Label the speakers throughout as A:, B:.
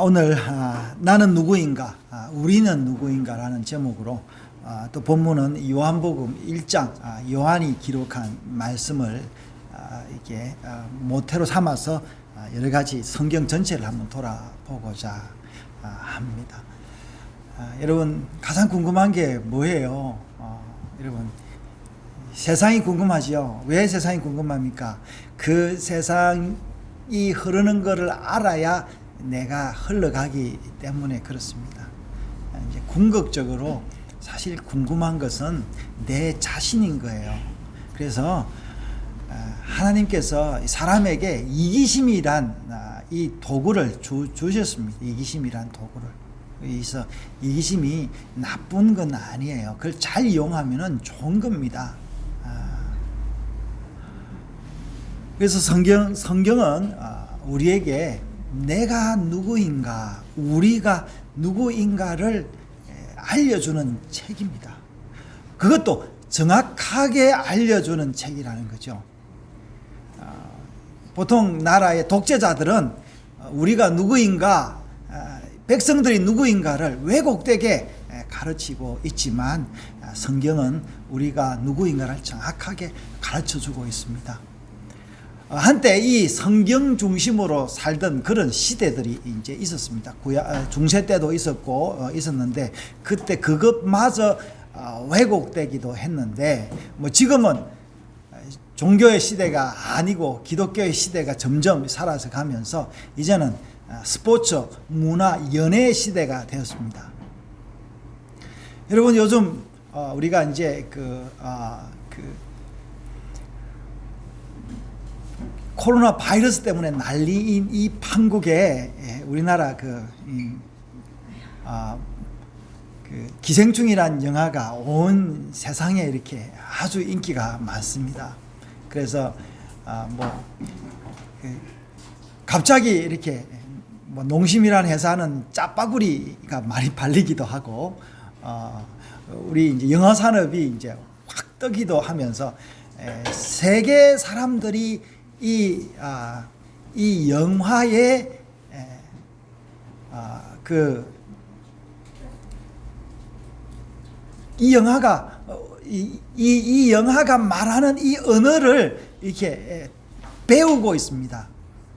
A: 오늘 나는 누구인가, 우리는 누구인가라는 제목으로 또 본문은 요한복음 1장 요한이 기록한 말씀을 이렇게 모태로 삼아서 여러 가지 성경 전체를 한번 돌아보고자 합니다. 여러분 가장 궁금한 게 뭐예요? 여러분 세상이 궁금하죠. 왜 세상이 궁금합니까? 그 세상이 흐르는 것을 알아야 내가 흘러가기 때문에 그렇습니다. 이제 궁극적으로 사실 궁금한 것은 내 자신인 거예요. 그래서 하나님께서 사람에게 이기심이란 이 도구를 주셨습니다. 이기심이란 도구를. 그래서 이기심이 나쁜 건 아니에요. 그걸 잘 이용하면 좋은 겁니다. 그래서 성경은 우리에게 내가 누구인가, 우리가 누구인가를 알려주는 책입니다. 그것도 정확하게 알려주는 책이라는 거죠. 보통 나라의 독재자들은 우리가 누구인가, 백성들이 누구인가를 왜곡되게 가르치고 있지만 성경은 우리가 누구인가를 정확하게 가르쳐주고 있습니다. 한때 이 성경 중심으로 살던 그런 시대들이 이제 있었습니다. 중세 때도 있었는데 그때 그것마저 왜곡되기도 했는데 지금은 종교의 시대가 아니고 기독교의 시대가 점점 사라져 가면서 이제는 스포츠, 문화, 연예 시대가 되었습니다. 여러분 요즘 우리가 이제 코로나 바이러스 때문에 난리인 이 판국에 우리나라 기생충이란 영화가 온 세상에 이렇게 아주 인기가 많습니다. 그래서 갑자기 이렇게 농심이라는 회사는 짜파구리가 많이 팔리기도 하고 우리 이제 영화 산업이 이제 확 뜨기도 하면서 세계 사람들이 이 영화의 이 영화가 말하는 이 언어를 이렇게 배우고 있습니다.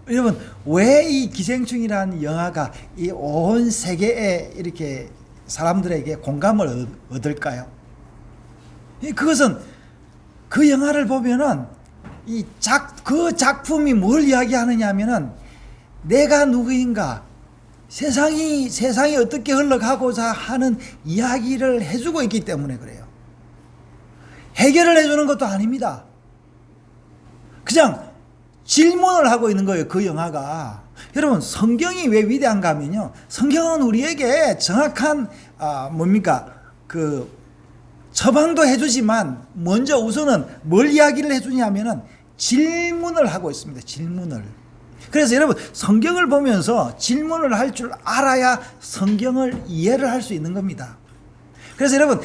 A: 여러분 왜 이 기생충이라는 영화가 이 온 세계에 이렇게 사람들에게 공감을 얻을까요? 그것은 그 영화를 보면은 그 작품이 뭘 이야기하느냐 하면은 내가 누구인가, 세상이 어떻게 흘러가고자 하는 이야기를 해주고 있기 때문에 그래요. 해결을 해주는 것도 아닙니다. 그냥 질문을 하고 있는 거예요, 그 영화가. 여러분, 성경이 왜 위대한가 하면요. 성경은 우리에게 정확한, 처방도 해주지만, 먼저 우선은 뭘 이야기를 해주냐면은 질문을 하고 있습니다. 질문을. 그래서 여러분, 성경을 보면서 질문을 할 줄 알아야 성경을 이해를 할 수 있는 겁니다. 그래서 여러분,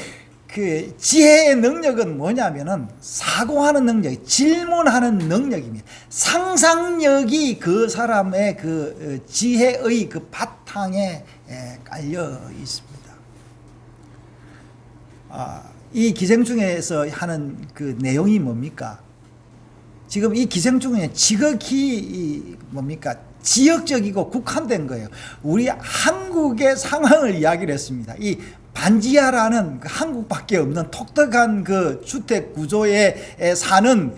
A: 그 지혜의 능력은 뭐냐면은 사고하는 능력, 질문하는 능력입니다. 상상력이 그 사람의 그 지혜의 그 바탕에 깔려 있습니다. 이 기생충에서 하는 그 내용이 뭡니까? 지금 이 기생충은 지극히 지역적이고 국한된 거예요. 우리 한국의 상황을 이야기를 했습니다. 이 반지하라는 한국밖에 없는 독특한 그 주택 구조에 사는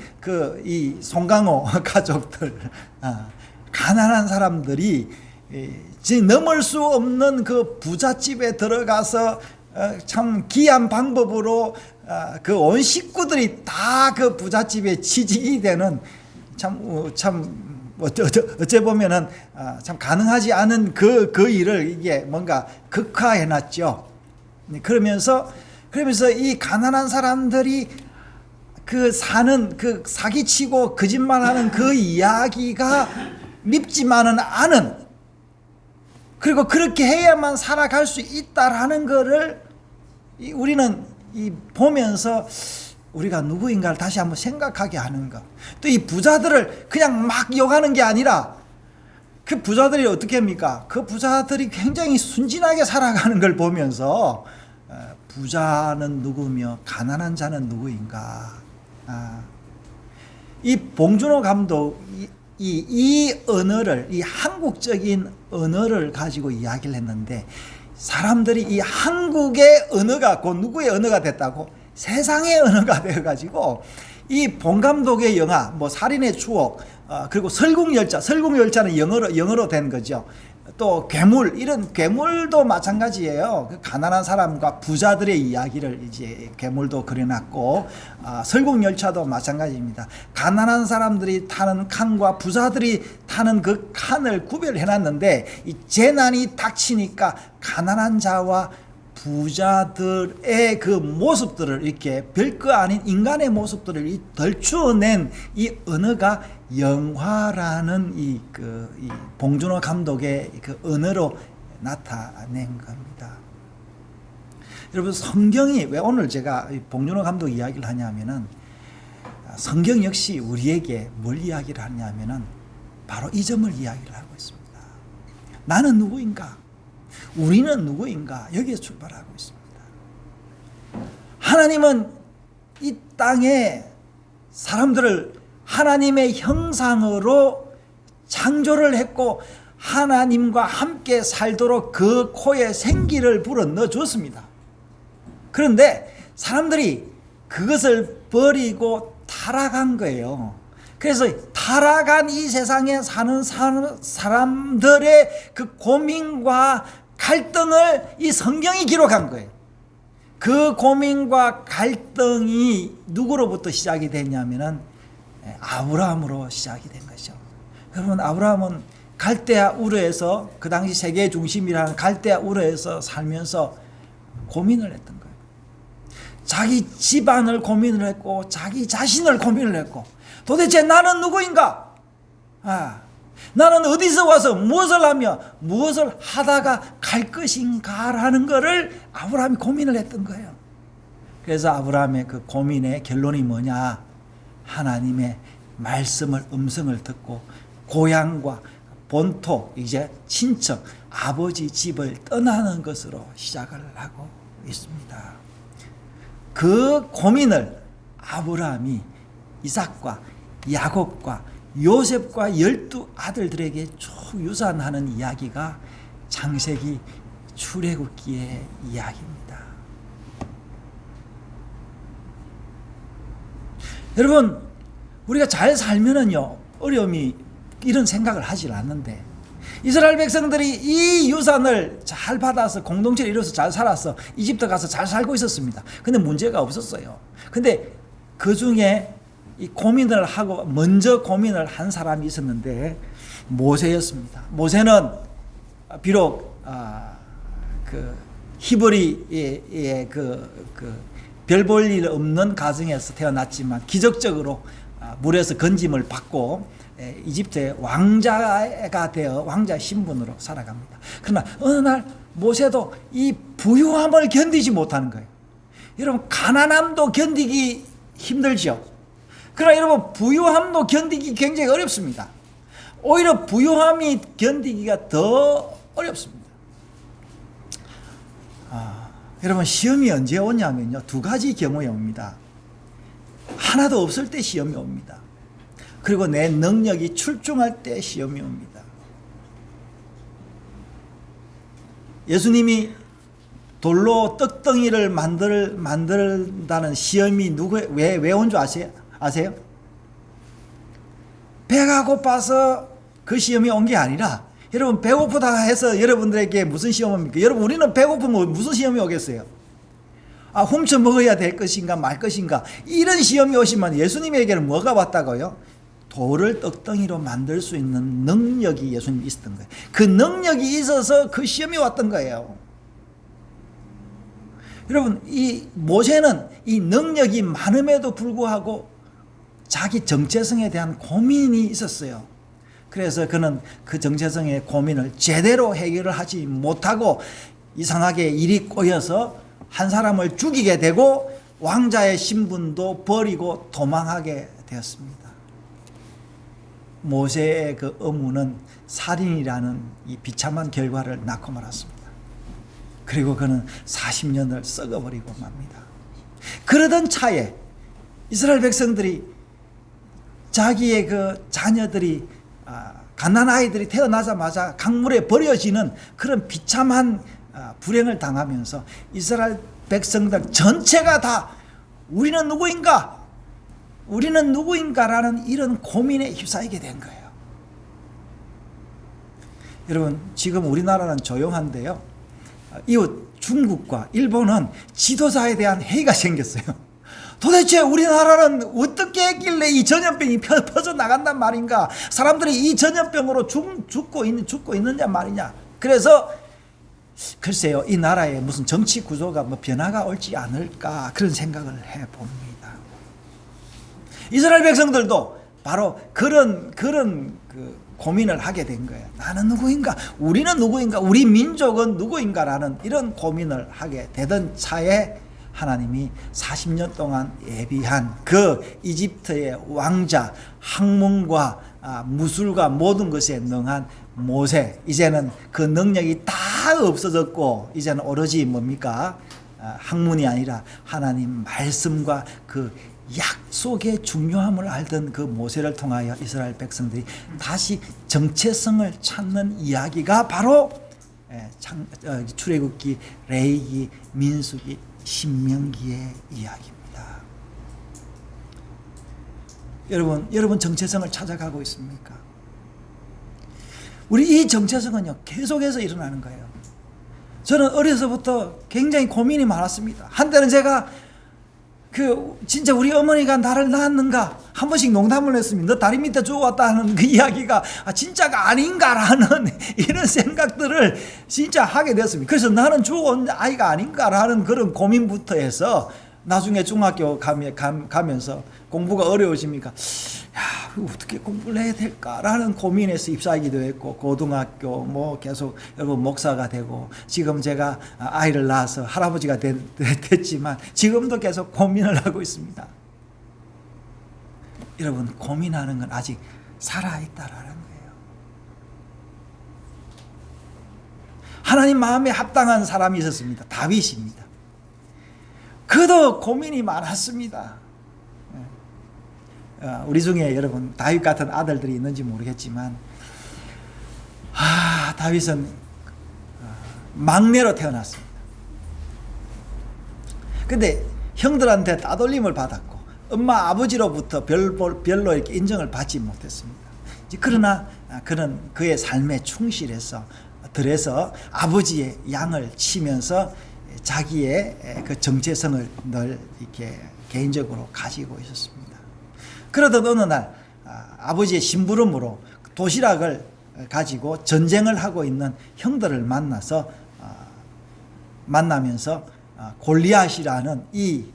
A: 이 송강호 가족들, 가난한 사람들이 넘을 수 없는 그 부잣집에 들어가서 참 귀한 방법으로 그 온 식구들이 다 그 부잣집에 취직이 되는 어째 보면은 참 가능하지 않은 그 일을 이게 뭔가 극화해 놨죠. 그러면서 이 가난한 사람들이 사기치고 거짓말하는 그 이야기가 밉지만은 않은, 그리고 그렇게 해야만 살아갈 수 있다라는 거를 우리는 보면서 우리가 누구인가를 다시 한번 생각하게 하는 것. 또 이 부자들을 그냥 막 욕하는 게 아니라 그 부자들이 어떻게 합니까? 그 부자들이 굉장히 순진하게 살아가는 걸 보면서 부자는 누구며 가난한 자는 누구인가. 이 봉준호 감독 이 언어를, 이 한국적인 언어를 가지고 이야기를 했는데, 사람들이 이 한국의 언어가 곧 누구의 언어가 됐다고? 세상의 언어가 되어가지고 이 봉 감독의 영화 뭐 살인의 추억, 그리고 설국열차는 영어로 된 거죠. 또 괴물, 이런 괴물도 마찬가지예요. 그 가난한 사람과 부자들의 이야기를 이제 괴물도 그려놨고, 설국열차도 마찬가지입니다. 가난한 사람들이 타는 칸과 부자들이 타는 그 칸을 구별해놨는데, 이 재난이 닥치니까 가난한 자와 부자들의 그 모습들을, 이렇게 별거 아닌 인간의 모습들을 덜추어낸 이 언어가 영화라는 이 봉준호 감독의 그 언어로 나타낸 겁니다. 여러분, 성경이 왜 오늘 제가 봉준호 감독 이야기를 하냐면은, 성경 역시 우리에게 뭘 이야기를 하냐면은 바로 이 점을 이야기를 하고 있습니다. 나는 누구인가? 우리는 누구인가? 여기에 출발하고 있습니다. 하나님은 이 땅에 사람들을 하나님의 형상으로 창조를 했고, 하나님과 함께 살도록 그 코에 생기를 불어 넣어 줬습니다. 그런데 사람들이 그것을 버리고 타락한 거예요. 그래서 타락한 이 세상에 사는 사람들의 그 고민과 갈등을 이 성경이 기록한 거예요. 그 고민과 갈등이 누구로부터 시작이 됐냐면은 아브라함으로 시작이 된 거죠. 여러분, 아브라함은 갈대아 우르에서, 그 당시 세계의 중심이라는 갈대아 우르에서 살면서 고민을 했던 거예요. 자기 집안을 고민을 했고, 자기 자신을 고민을 했고, 도대체 나는 누구인가? 나는 어디서 와서 무엇을 하며 무엇을 하다가 갈 것인가라는 것을 아브라함이 고민을 했던 거예요. 그래서 아브라함의 그 고민의 결론이 뭐냐? 하나님의 말씀을, 음성을 듣고 고향과 본토, 이제 친척, 아버지 집을 떠나는 것으로 시작을 하고 있습니다. 그 고민을 아브라함이 이삭과 야곱과 요셉과 12 아들들에게 쭉 유산하는 이야기가 창세기 출애굽기의 이야기입니다. 여러분, 우리가 잘 살면은요, 어려움이, 이런 생각을 하질 않는데, 이스라엘 백성들이 이 유산을 잘 받아서 공동체를 이뤄서 잘 살아서 이집트 가서 잘 살고 있었습니다. 근데 문제가 없었어요. 근데 그 중에 이 고민을 하고 먼저 고민을 한 사람이 있었는데 모세였습니다. 모세는 비록 그 히브리의 별 볼 일 없는 가정에서 태어났지만 기적적으로 물에서 건짐을 받고 이집트의 왕자가 되어 왕자 신분으로 살아갑니다. 그러나 어느 날 모세도 이 부유함을 견디지 못하는 거예요. 여러분, 가난함도 견디기 힘들죠. 그러나 여러분, 부유함도 견디기 굉장히 어렵습니다. 오히려 부유함이 견디기가 더 어렵습니다. 여러분, 시험이 언제 오냐면요, 두 가지 경우에 옵니다. 하나도 없을 때 시험이 옵니다. 그리고 내 능력이 출중할 때 시험이 옵니다. 예수님이 돌로 떡덩이를 만든다는 시험이 왜 온 줄 아세요? 배가 고파서 그 시험이 온 게 아니라, 여러분, 배고프다 해서 여러분들에게 무슨 시험 옵니까? 여러분, 우리는 배고프면 무슨 시험이 오겠어요? 훔쳐 먹어야 될 것인가 말 것인가, 이런 시험이 오시면 예수님에게는 뭐가 왔다고요? 돌을 떡덩이로 만들 수 있는 능력이 예수님이 있었던 거예요. 그 능력이 있어서 그 시험이 왔던 거예요. 여러분, 이 모세는 이 능력이 많음에도 불구하고 자기 정체성에 대한 고민이 있었어요. 그래서 그는 그 정체성의 고민을 제대로 해결을 하지 못하고 이상하게 일이 꼬여서 한 사람을 죽이게 되고 왕자의 신분도 버리고 도망하게 되었습니다. 모세의 그 어무는 살인이라는 이 비참한 결과를 낳고 말았습니다. 그리고 그는 40년을 썩어버리고 맙니다. 그러던 차에 이스라엘 백성들이 자기의 그 자녀들이 갓난 아이들이 태어나자마자 강물에 버려지는 그런 비참한 불행을 당하면서 이스라엘 백성들 전체가 다 우리는 누구인가? 우리는 누구인가라는 이런 고민에 휩싸이게 된 거예요. 여러분, 지금 우리나라는 조용한데요, 이웃 중국과 일본은 지도자에 대한 회의가 생겼어요. 도대체 우리나라는 어떻게 했길래 이 전염병이 퍼져나간단 말인가? 사람들이 이 전염병으로 죽고 있느냐 말이냐. 그래서 글쎄요, 이 나라에 무슨 정치 구조가 뭐 변화가 올지 않을까 그런 생각을 해봅니다. 이스라엘 백성들도 바로 그런 그 고민을 하게 된 거예요. 나는 누구인가? 우리는 누구인가? 우리 민족은 누구인가라는 이런 고민을 하게 되던 차에 하나님이 40년 동안 예비한 그 이집트의 왕자, 학문과 무술과 모든 것에 능한 모세, 이제는 그 능력이 다 없어졌고 이제는 오로지 뭡니까? 학문이 아니라 하나님 말씀과 그 약속의 중요함을 알던 그 모세를 통하여 이스라엘 백성들이 다시 정체성을 찾는 이야기가 바로 출애굽기, 레위기, 민수기, 신명기의 이야기입니다. 여러분 정체성을 찾아가고 있습니까? 우리 이 정체성은요, 계속해서 일어나는 거예요. 저는 어려서부터 굉장히 고민이 많았습니다. 한때는 제가 진짜 우리 어머니가 나를 낳았는가? 한 번씩 농담을 했습니다. 너 다리 밑에 주워왔다 하는 그 이야기가 진짜가 아닌가라는 이런 생각들을 진짜 하게 됐습니다. 그래서 나는 주워온 아이가 아닌가라는 그런 고민부터 해서 나중에 중학교 가면서 공부가 어려워지니까 어떻게 공부를 해야 될까라는 고민에서 입사하기도 했고, 고등학교 뭐 계속 여러분 목사가 되고, 지금 제가 아이를 낳아서 할아버지가 됐지만 지금도 계속 고민을 하고 있습니다. 여러분, 고민하는 건 아직 살아있다라는 거예요. 하나님 마음에 합당한 사람이 있었습니다. 다윗입니다. 그도 고민이 많았습니다. 우리 중에 여러분 다윗 같은 아들들이 있는지 모르겠지만 다윗은 막내로 태어났습니다. 근데 형들한테 따돌림을 받았고 엄마 아버지로부터 별로 이렇게 인정을 받지 못했습니다. 그러나 그는 그의 삶에 충실해서 들에서 아버지의 양을 치면서 자기의 그 정체성을 늘 이렇게 개인적으로 가지고 있었습니다. 그러던 어느 날 아버지의 심부름으로 도시락을 가지고 전쟁을 하고 있는 형들을 만나면서 골리앗이라는 이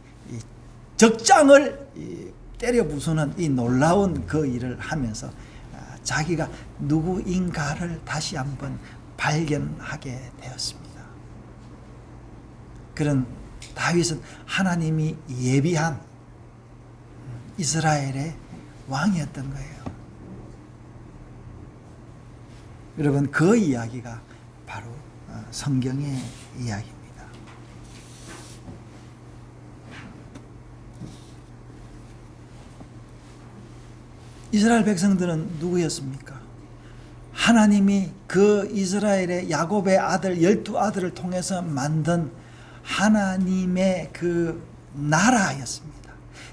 A: 적장을 때려 부수는 이 놀라운 그 일을 하면서 자기가 누구인가를 다시 한번 발견하게 되었습니다. 그런 다윗은 하나님이 예비한 이스라엘의 왕이었던 거예요. 여러분, 그 이야기가 바로 성경의 이야기입니다. 이스라엘 백성들은 누구였습니까? 하나님이 그 이스라엘의 야곱의 아들 12아들을 통해서 만든 하나님의 그 나라였습니다.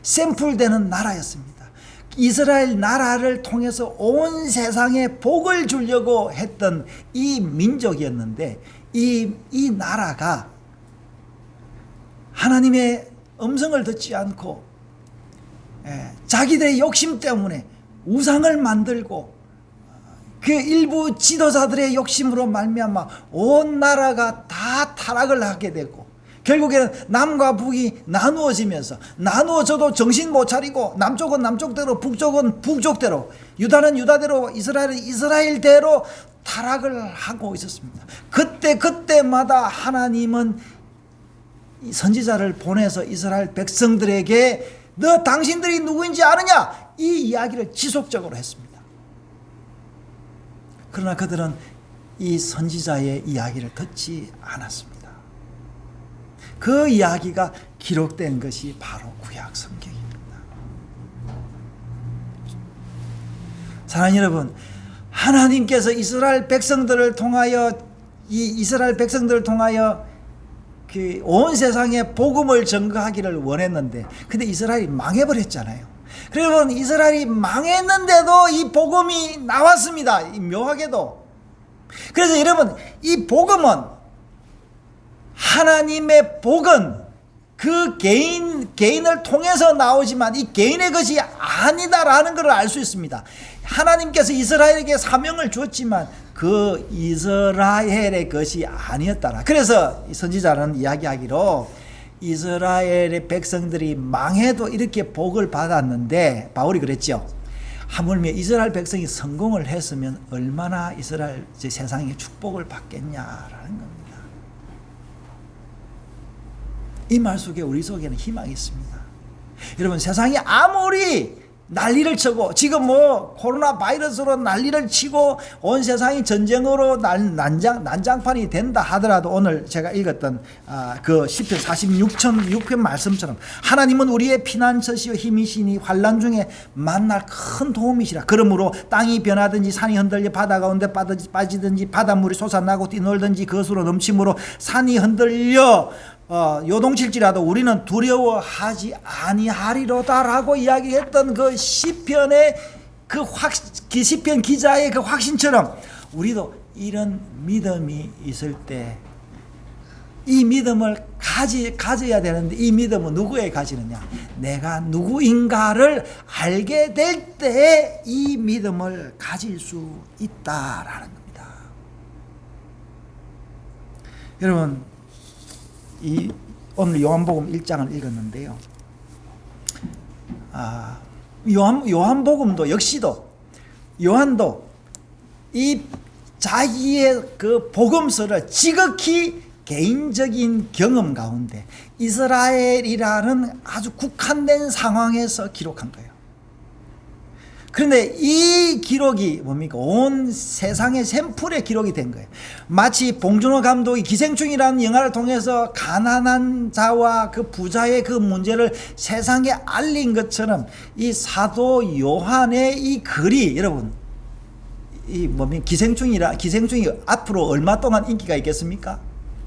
A: 샘플되는 나라였습니다. 이스라엘 나라를 통해서 온 세상에 복을 주려고 했던 이 민족이었는데 이 나라가 하나님의 음성을 듣지 않고 자기들의 욕심 때문에 우상을 만들고 그 일부 지도자들의 욕심으로 말미암아 온 나라가 다 타락을 하게 되고, 결국에는 남과 북이 나누어져도 정신 못 차리고, 남쪽은 남쪽대로 북쪽은 북쪽대로, 유다는 유다대로, 이스라엘은 이스라엘대로 타락을 하고 있었습니다. 그때마다 하나님은 선지자를 보내서 이스라엘 백성들에게 너 당신들이 누구인지 아느냐? 이 이야기를 지속적으로 했습니다. 그러나 그들은 이 선지자의 이야기를 듣지 않았습니다. 그 이야기가 기록된 것이 바로 구약 성경입니다. 사랑하는 여러분, 하나님께서 이스라엘 백성들을 통하여 그 온 세상에 복음을 전거하기를 원했는데, 근데 이스라엘이 망해버렸잖아요. 그러면 이스라엘이 망했는데도 이 복음이 나왔습니다. 묘하게도. 그래서 여러분, 이 복음은, 하나님의 복은 그 개인을 통해서 나오지만 이 개인의 것이 아니다라는 것을 알 수 있습니다. 하나님께서 이스라엘에게 사명을 주었지만 그 이스라엘의 것이 아니었다라. 그래서 선지자는 이야기하기로 이스라엘의 백성들이 망해도 이렇게 복을 받았는데, 바울이 그랬죠. 하물며 이스라엘 백성이 성공을 했으면 얼마나 이스라엘 세상에 축복을 받겠냐라는 겁니다. 이 말 속에 우리 속에는 희망이 있습니다. 여러분, 세상이 아무리 난리를 치고, 지금 뭐 코로나 바이러스로 난리를 치고 온 세상이 전쟁으로 난장판이 된다 하더라도, 오늘 제가 읽었던 그 시편 46편 말씀처럼 하나님은 우리의 피난처시요 힘이시니 환난 중에 만날 큰 도움이시라. 그러므로 땅이 변하든지 산이 흔들려 바다 가운데 빠지든지 바닷물이 솟아나고 뛰놀든지 그것으로 넘침으로 산이 흔들려 요동칠지라도 우리는 두려워하지 아니하리로다라고 이야기했던 그 시편의 그 시편 기자의 그 확신처럼, 우리도 이런 믿음이 있을 때 이 믿음을 가져야 되는데, 이 믿음은 누구에 가지느냐? 내가 누구인가를 알게 될 때 이 믿음을 가질 수 있다라는 겁니다. 여러분, 오늘 요한복음 1장을 읽었는데요. 요한복음도 역시도 요한도 이 자기의 그 복음서를 지극히 개인적인 경험 가운데 이스라엘이라는 아주 국한된 상황에서 기록한 거예요. 그런데 이 기록이 뭡니까? 온 세상의 샘플의 기록이 된 거예요. 마치 봉준호 감독이 기생충이라는 영화를 통해서 가난한 자와 그 부자의 그 문제를 세상에 알린 것처럼, 이 사도 요한의 이 글이, 여러분, 이 뭡니까? 기생충이 앞으로 얼마 동안 인기가 있겠습니까?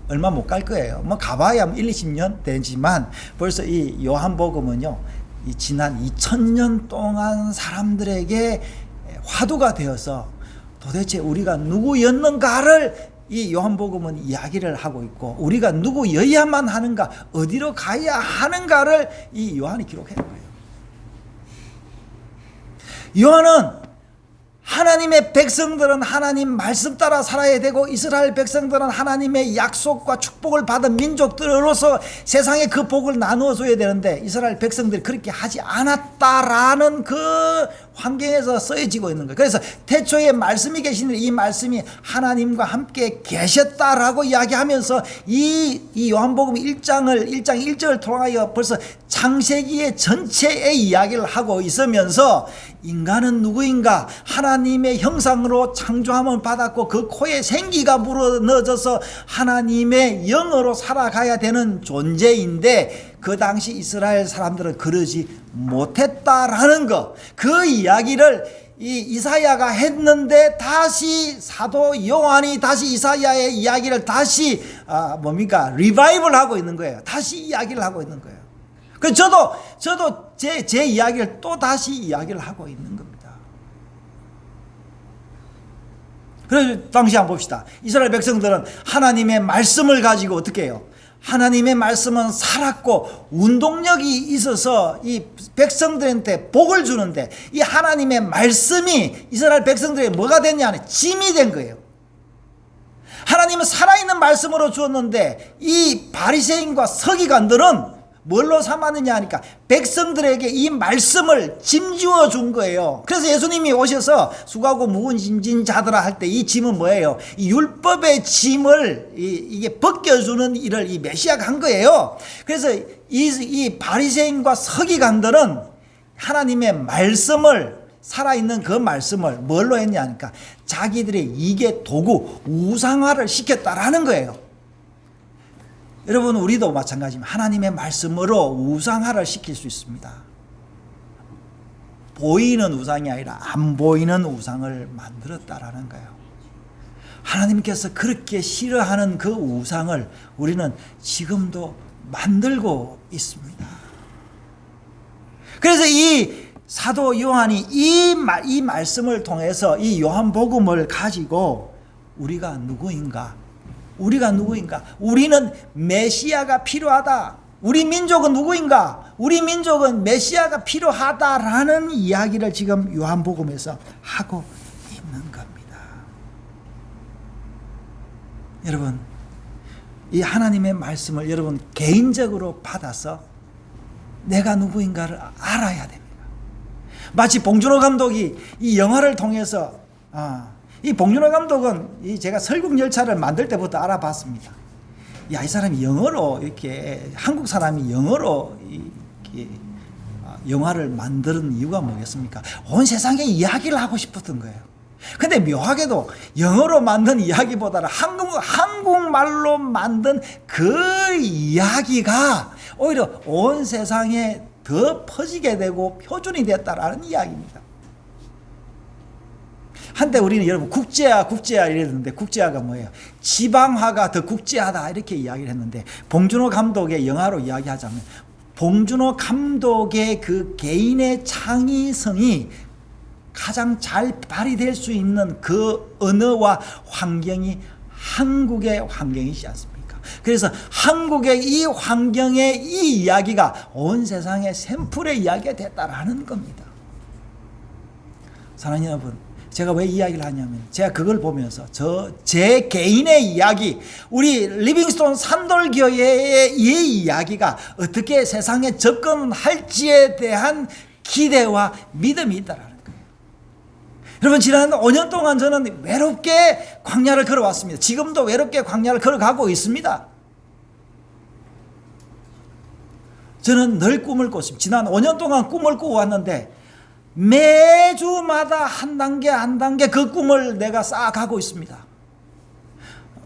A: 얼마 못 갈 거예요. 뭐 가봐야 1, 20년 되지만 벌써 이 요한복음은요, 이 지난 2000년 동안 사람들에게 화두가 되어서 도대체 우리가 누구였는가를 이 요한복음은 이야기를 하고 있고, 우리가 누구여야만 하는가, 어디로 가야 하는가를 이 요한이 기록해 놓은 거예요. 요한은 하나님의 백성들은 하나님 말씀 따라 살아야 되고, 이스라엘 백성들은 하나님의 약속과 축복을 받은 민족들로서 세상에 그 복을 나누어 줘야 되는데, 이스라엘 백성들이 그렇게 하지 않았다라는 그 환경에서 쓰여지고 있는 거예요. 그래서 태초에 말씀이 계시는데 이 말씀이 하나님과 함께 계셨다라고 이야기하면서 이 요한복음 1장 1절을 통하여 벌써 창세기의 전체의 이야기를 하고 있으면서, 인간은 누구인가? 하나님의 형상으로 창조함을 받았고 그 코에 생기가 불어넣어져서 하나님의 영으로 살아가야 되는 존재인데, 그 당시 이스라엘 사람들은 그러지 못했다라는 것, 그 이야기를 이 이사야가 했는데, 다시 사도 요한이 다시 이사야의 이야기를 다시 리바이벌 하고 있는 거예요. 다시 이야기를 하고 있는 거예요. 그래서 저도 제 이야기를 또 다시 이야기를 하고 있는 겁니다. 그래서 당시 한번 봅시다. 이스라엘 백성들은 하나님의 말씀을 가지고 어떻게 해요? 하나님의 말씀은 살았고 운동력이 있어서 이 백성들한테 복을 주는데, 이 하나님의 말씀이 이스라엘 백성들에게 뭐가 됐냐? 짐이 된 거예요. 하나님은 살아있는 말씀으로 주었는데, 이 바리새인과 서기관들은 뭘로 삼았느냐 하니까 백성들에게 이 말씀을 짐지어 준 거예요. 그래서 예수님이 오셔서 수고하고 무거운 짐진 자들아 할 때 이 짐은 뭐예요? 이 율법의 짐을 이게 벗겨주는 일을 이 메시아가 한 거예요. 그래서 이 바리새인과 서기관들은 하나님의 말씀을 살아있는 그 말씀을 뭘로 했냐 하니까 자기들의 이게 도구 우상화를 시켰다라는 거예요. 여러분 우리도 마찬가지입니다. 하나님의 말씀으로 우상화를 시킬 수 있습니다. 보이는 우상이 아니라 안 보이는 우상을 만들었다라는 거예요. 하나님께서 그렇게 싫어하는 그 우상을 우리는 지금도 만들고 있습니다. 그래서 이 사도 요한이 이 말씀을 통해서 이 요한복음을 가지고 우리가 누구인가? 우리는 메시아가 필요하다. 우리 민족은 누구인가? 우리 민족은 메시아가 필요하다라는 이야기를 지금 요한복음에서 하고 있는 겁니다. 여러분, 이 하나님의 말씀을 여러분 개인적으로 받아서 내가 누구인가를 알아야 됩니다. 마치 봉준호 감독이 이 영화를 통해서 이 봉준호 감독은 제가 설국열차를 만들 때부터 알아봤습니다. 이 사람이 영어로 이렇게 한국 사람이 영어로 이렇게 영화를 만드는 이유가 뭐겠습니까? 온 세상에 이야기를 하고 싶었던 거예요. 근데 묘하게도 영어로 만든 이야기보다는 한국말로 만든 그 이야기가 오히려 온 세상에 더 퍼지게 되고 표준이 됐다라는 이야기입니다. 한때 우리는 여러분 국제화 이랬는데 국제화가 뭐예요? 지방화가 더 국제화다 이렇게 이야기를 했는데 봉준호 감독의 영화로 이야기하자면 봉준호 감독의 그 개인의 창의성이 가장 잘 발휘될 수 있는 그 언어와 환경이 한국의 환경이지 않습니까? 그래서 한국의 이 환경의 이 이야기가 온 세상의 샘플의 이야기가 됐다라는 겁니다. 사랑하는 여러분, 제가 왜 이야기를 하냐면 제가 그걸 보면서 제 개인의 이야기, 우리 리빙스톤 산돌교회의 이 이야기가 어떻게 세상에 접근할지에 대한 기대와 믿음이 있다라는 거예요. 여러분 지난 5년 동안 저는 외롭게 광야를 걸어왔습니다. 지금도 외롭게 광야를 걸어가고 있습니다. 저는 늘 꿈을 꿨습니다. 지난 5년 동안 꿈을 꾸어왔는데 매주마다 한 단계 그 꿈을 내가 쌓아가고 있습니다.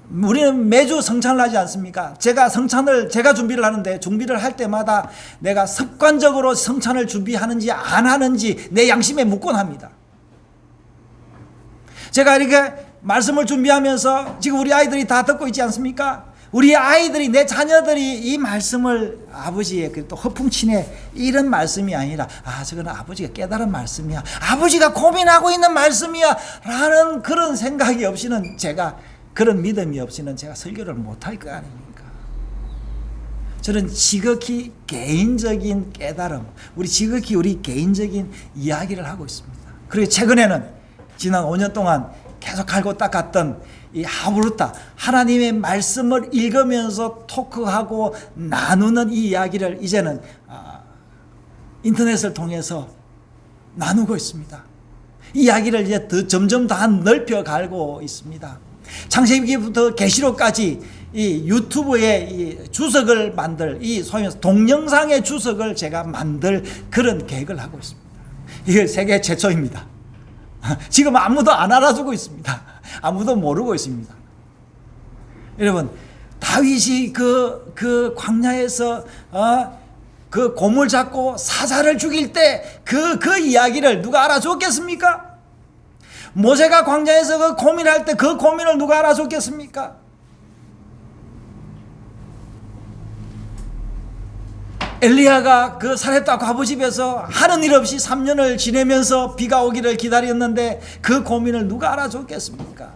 A: 우리는 매주 성찬을 하지 않습니까? 제가 준비를 하는데 준비를 할 때마다 내가 습관적으로 성찬을 준비하는지 안 하는지 내 양심에 묻곤 합니다. 제가 이렇게 말씀을 준비하면서 지금 우리 아이들이 다 듣고 있지 않습니까? 우리 아이들이, 내 자녀들이 이 말씀을 아버지의 또 허풍치네 이런 말씀이 아니라 저거는 아버지가 깨달은 말씀이야, 아버지가 고민하고 있는 말씀이야 라는 그런 생각이 없이는 제가, 그런 믿음이 없이는 제가 설교를 못할 거 아닙니까? 저는 지극히 개인적인 깨달음, 지극히 우리 개인적인 이야기를 하고 있습니다. 그리고 최근에는 지난 5년 동안 계속 갈고 닦았던 이 하브루타, 하나님의 말씀을 읽으면서 토크하고 나누는 이 이야기를 이제는 인터넷을 통해서 나누고 있습니다. 이 이야기를 이제 점점 더 넓혀가고 있습니다. 창세기부터 계시록까지 이 유튜브에 이 주석을 만들, 이 소위 말해서 동영상의 주석을 제가 만들 그런 계획을 하고 있습니다. 이게 세계 최초입니다. 지금 아무도 안 알아주고 있습니다. 아무도 모르고 있습니다. 여러분, 다윗이 그 광야에서 그 고물 잡고 사자를 죽일 때 그 이야기를 누가 알아줬겠습니까? 모세가 광야에서 그 고민할 때 그 고민을 누가 알아줬겠습니까? 엘리야가 그 사렙다 과부집에서 하는 일 없이 3년을 지내면서 비가 오기를 기다렸는데 그 고민을 누가 알아줬겠습니까?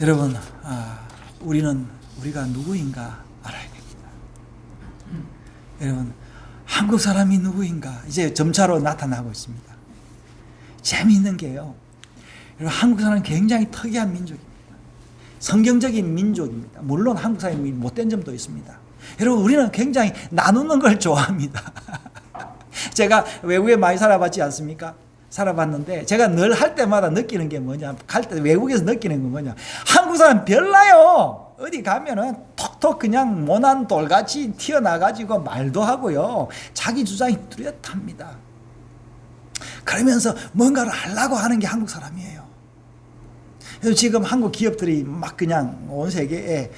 A: 여러분, 우리가 누구인가 알아야 됩니다. 여러분, 한국 사람이 누구인가 이제 점차로 나타나고 있습니다. 재미있는 게요, 여러분, 한국 사람은 굉장히 특이한 민족입니다. 성경적인 민족입니다. 물론 한국 사람이 못된 점도 있습니다. 여러분, 우리는 굉장히 나누는 걸 좋아합니다. 제가 외국에 많이 살아봤지 않습니까? 살아봤는데 제가 늘 할 때마다 느끼는 게 뭐냐, 갈 때 외국에서 느끼는 건 뭐냐, 한국 사람 별나요. 어디 가면은 톡톡 그냥 모난 돌같이 튀어나가지고 말도 하고요, 자기 주장이 뚜렷합니다. 그러면서 뭔가를 하려고 하는 게 한국 사람이에요. 그래서 지금 한국 기업들이 막 그냥 온 세계에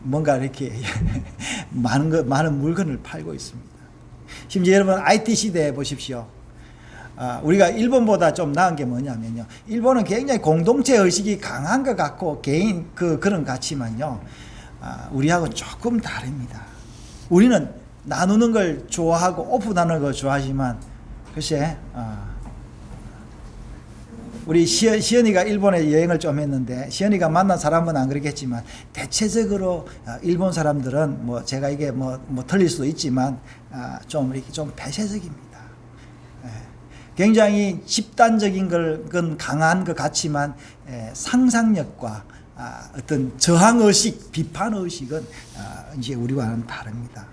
A: 뭔가 이렇게 많은 물건을 팔고 있습니다. 심지어 여러분 IT 시대에 보십시오. 우리가 일본보다 좀 나은 게 뭐냐면요, 일본은 굉장히 공동체 의식이 강한 것 같고 개인 그런 것 같지만요, 우리하고 조금 다릅니다. 우리는 나누는 걸 좋아하고 오픈하는 걸 좋아하지만, 글쎄, 우리 시연이가 일본에 여행을 좀 했는데, 시연이가 만난 사람은 안 그러겠지만 대체적으로 일본 사람들은 뭐 제가 이게 뭐 틀릴 수도 있지만 좀 이렇게 좀 폐쇄적입니다. 굉장히 집단적인 건 강한 것 같지만 상상력과 어떤 저항의식, 비판의식은 이제 우리와는 다릅니다.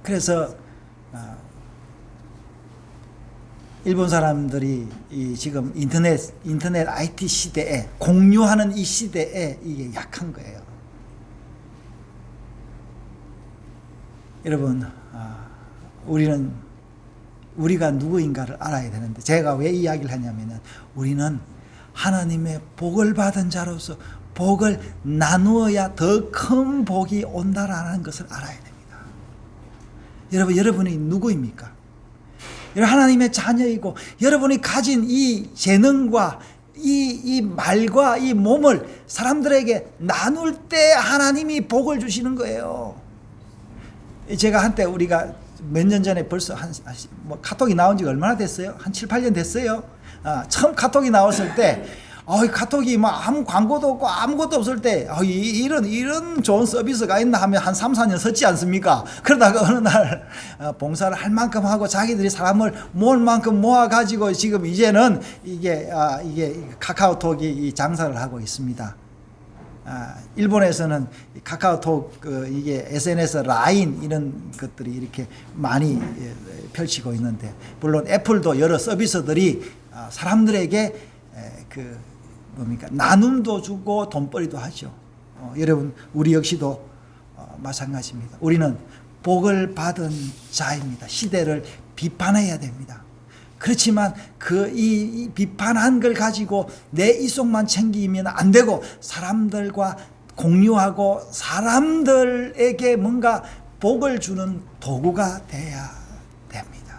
A: 그래서 일본 사람들이 지금 인터넷 IT 시대에, 공유하는 이 시대에 이게 약한 거예요. 여러분, 우리가 누구인가를 알아야 되는데, 제가 왜 이야기를 하냐면은, 우리는 하나님의 복을 받은 자로서 복을 나누어야 더 큰 복이 온다라는 것을 알아야 됩니다. 여러분이 누구입니까? 하나님의 자녀이고, 여러분이 가진 이 재능과 이 말과 이 몸을 사람들에게 나눌 때 하나님이 복을 주시는 거예요. 제가 한때, 우리가 몇 년 전에 벌써 카톡이 나온 지가 얼마나 됐어요? 한 7, 8년 됐어요. 처음 카톡이 나왔을 때, 카톡이 아무 광고도 없고 아무것도 없을 때, 이런 좋은 서비스가 있나 하면 한 3, 4년 썼지 않습니까? 그러다가 어느 날 봉사를 할 만큼 하고 자기들이 사람을 모을 만큼 모아가지고 지금 이제는 이게 카카오톡이 이 장사를 하고 있습니다. 일본에서는 카카오톡, 이게 SNS, 라인 이런 것들이 이렇게 많이 펼치고 있는데, 물론 애플도 여러 서비스들이 사람들에게 나눔도 주고 돈벌이도 하죠. 여러분, 우리 역시도 마찬가지입니다. 우리는 복을 받은 자입니다. 시대를 비판해야 됩니다. 그렇지만 이 비판한 걸 가지고 내 이속만 챙기면 안 되고, 사람들과 공유하고 사람들에게 뭔가 복을 주는 도구가 돼야 됩니다.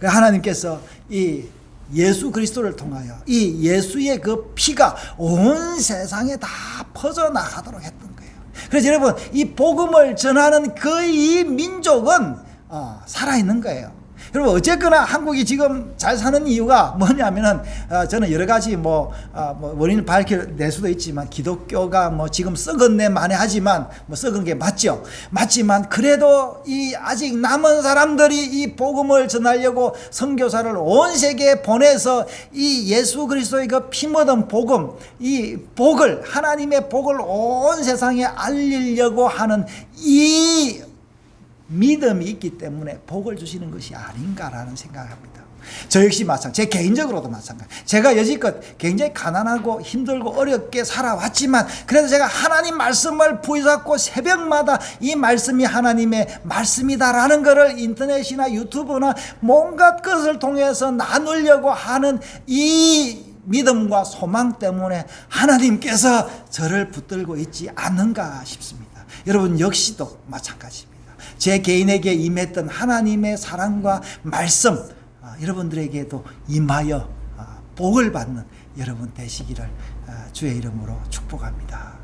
A: 하나님께서 이 예수 그리스도를 통하여 이 예수의 그 피가 온 세상에 다 퍼져나가도록 했던 거예요. 그래서 여러분, 이 복음을 전하는 이 민족은 살아있는 거예요. 여러분, 어쨌거나 한국이 지금 잘 사는 이유가 뭐냐면은, 저는 여러 가지 원인을 밝혀낼 수도 있지만, 기독교가 지금 썩었네 만에 하지만 썩은 게 맞지만 그래도 이 아직 남은 사람들이 이 복음을 전하려고 선교사를 온 세계에 보내서 이 예수 그리스도의 그 피 묻은 복음, 이 복을, 하나님의 복을 온 세상에 알리려고 하는 이 믿음이 있기 때문에 복을 주시는 것이 아닌가라는 생각을 합니다. 저 역시 마찬가지, 제 개인적으로도 마찬가지. 제가 여지껏 굉장히 가난하고 힘들고 어렵게 살아왔지만, 그래도 제가 하나님 말씀을 붙잡고 새벽마다 이 말씀이 하나님의 말씀이다라는 것을 인터넷이나 유튜브나 뭔가 것을 통해서 나누려고 하는 이 믿음과 소망 때문에 하나님께서 저를 붙들고 있지 않는가 싶습니다. 여러분 역시도 마찬가지입니다. 제 개인에게 임했던 하나님의 사랑과 말씀, 여러분들에게도 임하여 복을 받는 여러분 되시기를 주의 이름으로 축복합니다.